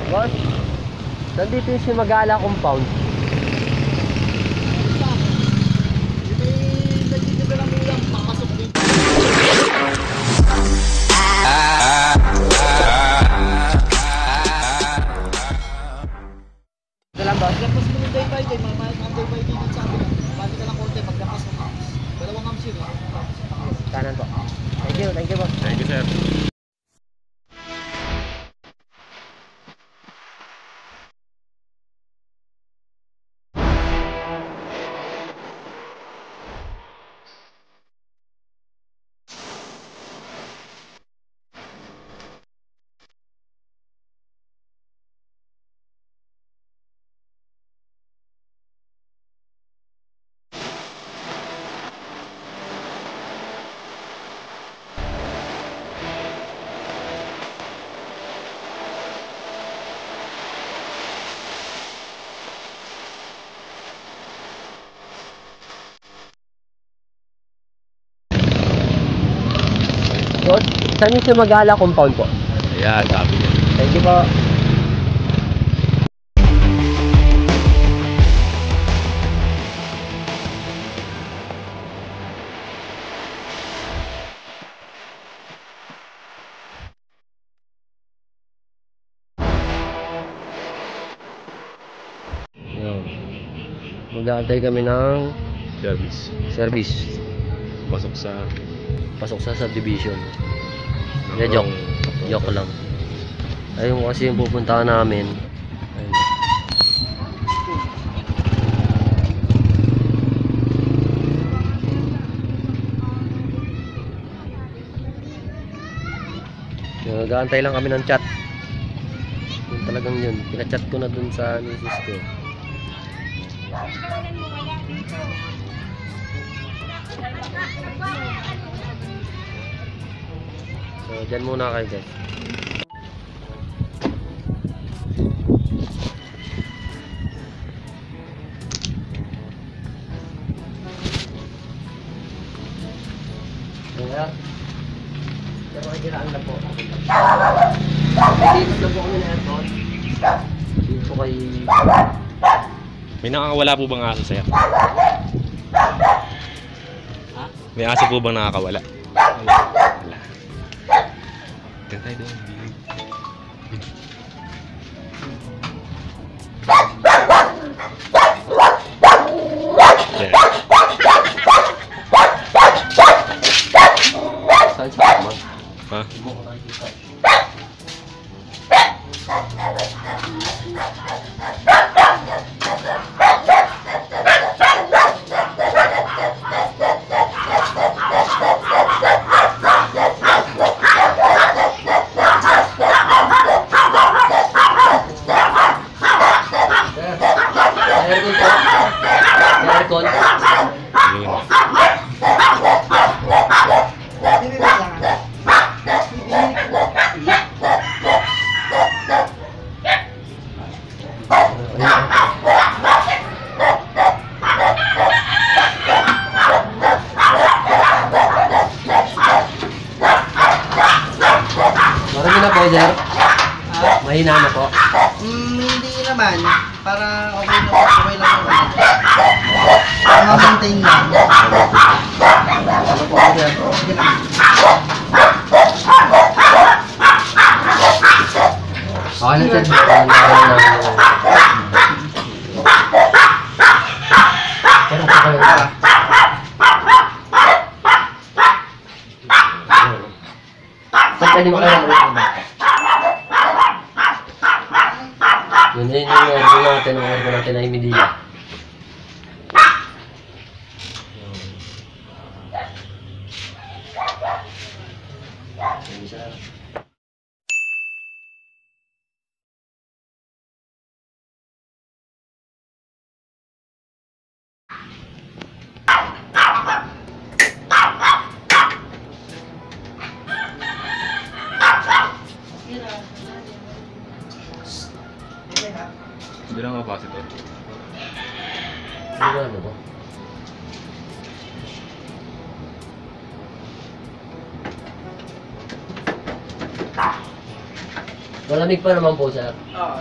Boss, nandito yung Simagala compound. Ito lang ba? Paglapas mo ng day by day, mga day by day sa amin. Balik ka lang konti, paglapas mo amps. Dalawang amps yun eh. Kanan po. Thank you boss. Thank you, sir. Boss, saan yung Simagala compound po? Ayan, sabi niya. Thank you po. Yun. Mag-aantay kami ng service. Pasok sa subdivision. Hindi, joke lang. Ayun kasi yung pupuntahan namin. Ayun. Nag-aantay lang kami ng chat. Yung talagang yun, pinachat ko na dun sa misis ko. So, dyan muna kayo guys. Kaya, pero kailangan na po. Dito na po kami na aircon. Dito kay... May nakakawala po bang aso sa'yo? Ha? May aso po bang nakakawala? Wala. Diyan tayo doon. Saan siya naman? Ha? Aircon. Marami na po, sir. Mahina na po. Hindi naman. Para okay lang naman. Maintain lang. Ano po, sir? Okay na, sir. Pero po kayo ba? Saan pwede mo kayo naman ba? Yun yung order natin ay Medina. Bilang capacitor. Ano ba? Malamig pa naman po, sir. Oo.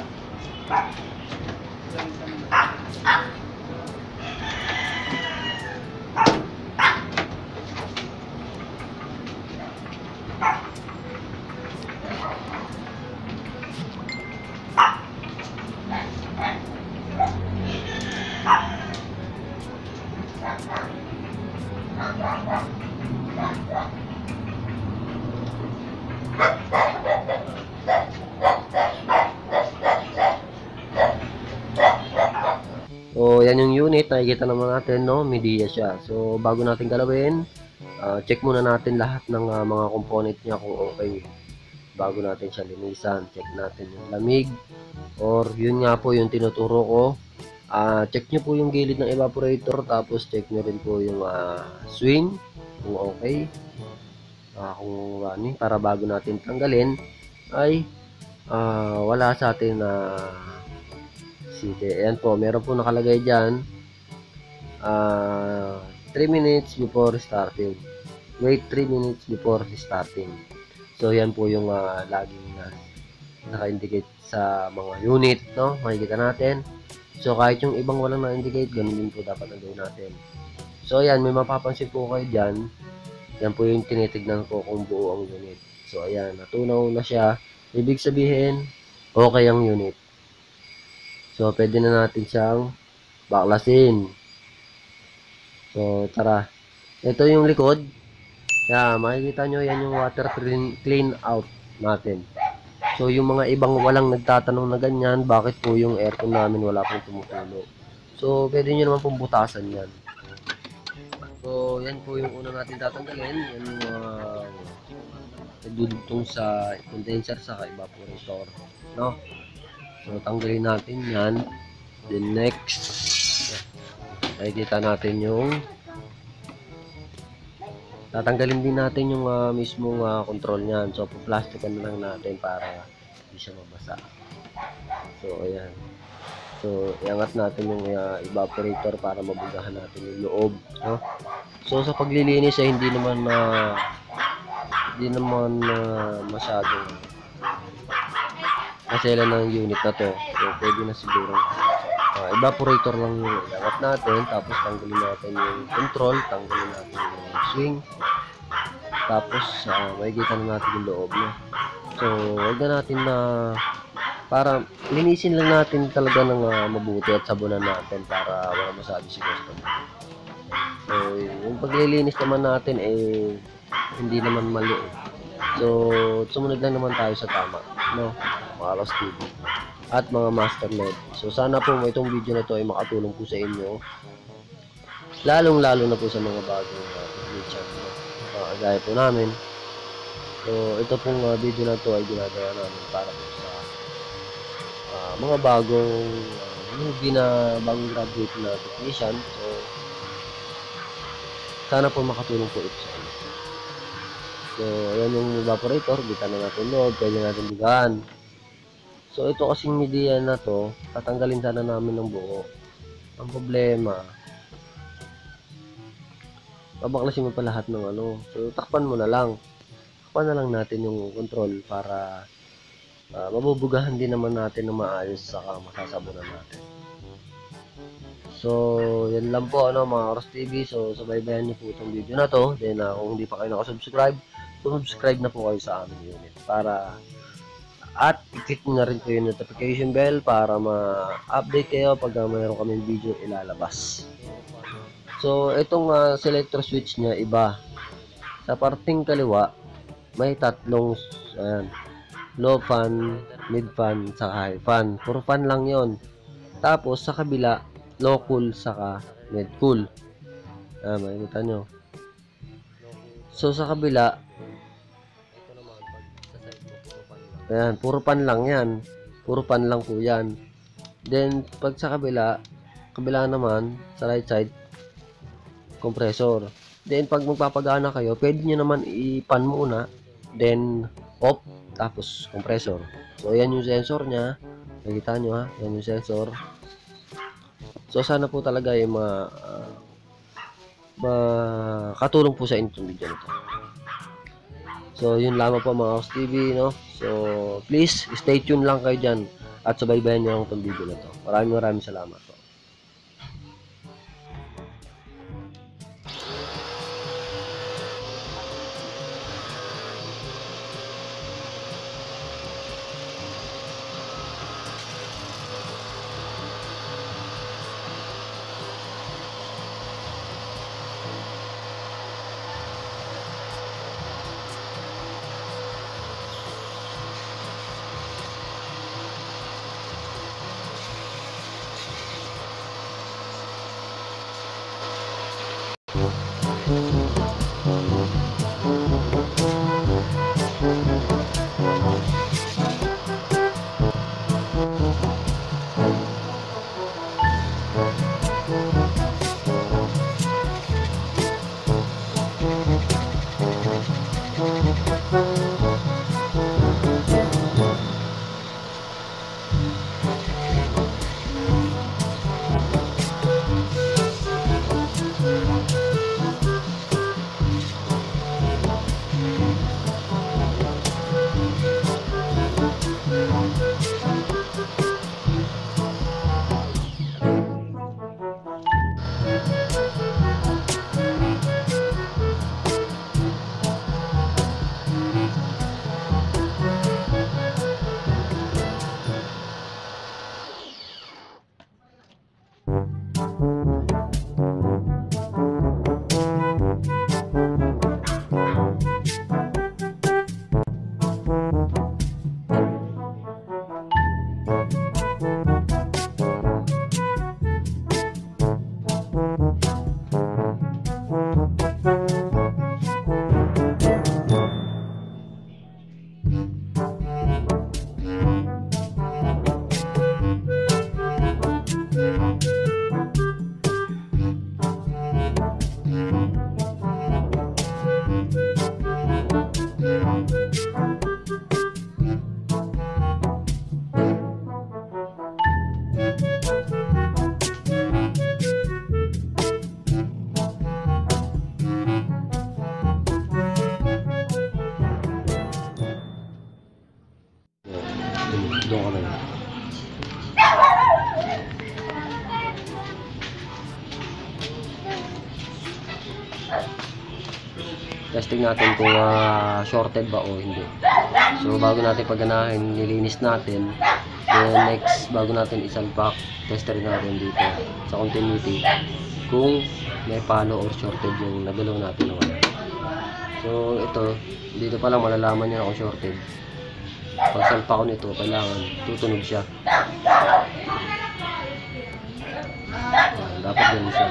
So, yan yung unit. Nakikita naman natin, no? Media siya. So, bago natin galawin, check muna natin lahat ng mga component niya kung okay. Bago natin siya linisan, check natin yung lamig. Or, yun nga po yung tinuturo ko. Check nyo po yung gilid ng evaporator. Tapos, check nyo rin po yung swing. Kung okay. Kung running. Para bago natin tanggalin, ay wala sa atin na CD. Ayan po, meron po nakalagay dyan 3 minutes before starting. Wait 3 minutes before starting. So yan po yung laging naka-indicate sa mga unit, no? Makikita natin. So kahit yung ibang walang na-indicate, ganun din po dapat ang gawin natin. So ayan, may mapapansin po kayo dyan. Yan po yung tinitignan ko kung buo ang unit. So ayan, natunaw na siya. Ibig sabihin, okay ang unit. So, pwede na natin siyang baklasin. So, tara. Ito yung likod. Yan, makikita nyo, yan yung water clean out natin. So, yung mga ibang walang nagtatanong na ganyan, bakit po yung aircon namin wala pong tumutulo. So, pwede nyo naman pong butasan yan. So, yan po yung una natin tatanggalin. Yan yung nagdudugtong sa condenser sa evaporator. No? So, tanggalin natin yan. Then, next, nakikita natin yung tatanggalin din natin yung mismong control niyan. So, plastikan na lang natin para hindi siya mabasa. So, ayan. So, iangat natin yung evaporator para mabugahan natin yung loob. No? So, sa paglilinis ay hindi naman masyadong masela ng unit na to. So, pwede na siguro evaporator lang yung iangat natin, tapos tanggalin natin yung control, tanggalin natin yung swing, tapos makikita na natin yung loob niya. So, huwag na natin para linisin lang natin talaga ng mabuti at sabunan natin para wala masabi si customer. So, yung paglilinis naman natin hindi naman mali. So, sumunod lang naman tayo sa tama, no? Mga Ross TV at mga Master LED. So, sana po itong video na to ay makatulong po sa inyo. Lalong-lalo na po sa mga bagong channel. Gaya po namin. So, ito pong video na to ay ginagawa namin para po sa mga bagong bagong graduate na technician. So, sana po makatulong po ito sa inyo. So, ayan yung evaporator. Kita na natin loob. Pwede natin bigaan. So, ito kasing media na to, tatanggalin sana namin ng buo. Ang problema, babaklasin mo pa lahat ng So, takpan mo na lang. Takpan na lang natin yung control para mabubugahan din naman natin na maayos saka masasabunan natin. So, yan lang po mga Ross TV. So, subaybayan niyo po itong video na to. Then, kung hindi pa kayo nakasubscribe, subscribe na po kayo sa aming unit para at i-click nyo na rin po yung notification bell para ma-update kayo pag mayroon kaming video ilalabas. So, itong selector switch niya iba. Sa parting kaliwa, may tatlong low fan, mid fan, saka high fan. Puro fan lang yon. Tapos, sa kabila, low cool, saka mid cool. Makikita nyo. So, sa kabila, ayan, puro pan lang yan. Puro pan lang po yan. Then, pag sa kabila naman, sa right side, compressor. Then, pag magpapagana kayo, pwede nyo naman i-pan muna. Then, off, tapos compressor. So, ayan yung sensor nya. Nakita nyo Ayan yung sensor. So, sana po talaga ay makatulong po sa inyo itong video nito. So, So, yun lamang po mga House TV, no? So, please, stay tuned lang kayo dyan at subaybayan nyo lang itong video na to. Maraming salamat po. Doon ka na yun. Testing natin kung shorted ba o hindi. So bago natin pagganahin, nilinis natin. Then next, bago natin isalpak, tester natin dito sa continuity kung may palo or shorted yung nagalaw natin o wala. So ito, dito pa lang malalaman nyo na kung shorted. Pag salpa ko nito, kailangan tutunog siya. Dapat ganun siya.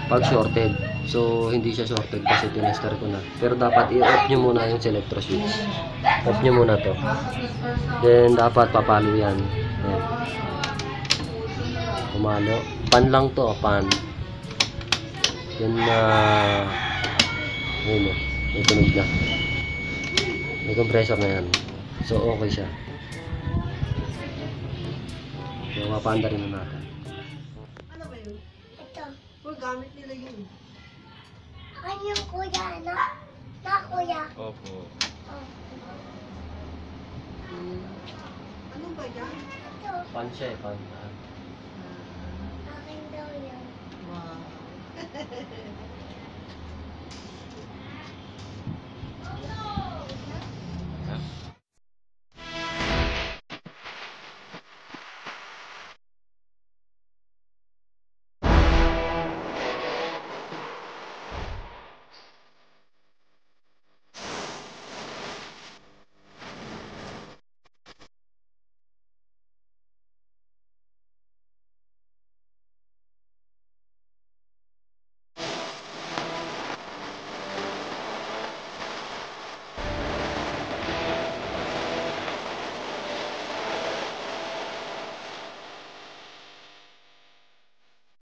Pag shorted, so hindi siya shorted kasi tinester ko na. Pero dapat i-off nyo muna yung selector switch. Off nyo muna to. Then dapat papalo yan. Ayan. Pumalo. Pan lang to, pan. Then ayun o, may tunog na. May compressor na yan. So okay siya. So mapanda rin na natin. Ano ba yun? Ito. Kung gamit nila yun. Ano yung kuya, anak? Na kuya. Opo. Oh. Ano ba yan? Ito. Pan siya eh, pan. Akin daw yun. Wow.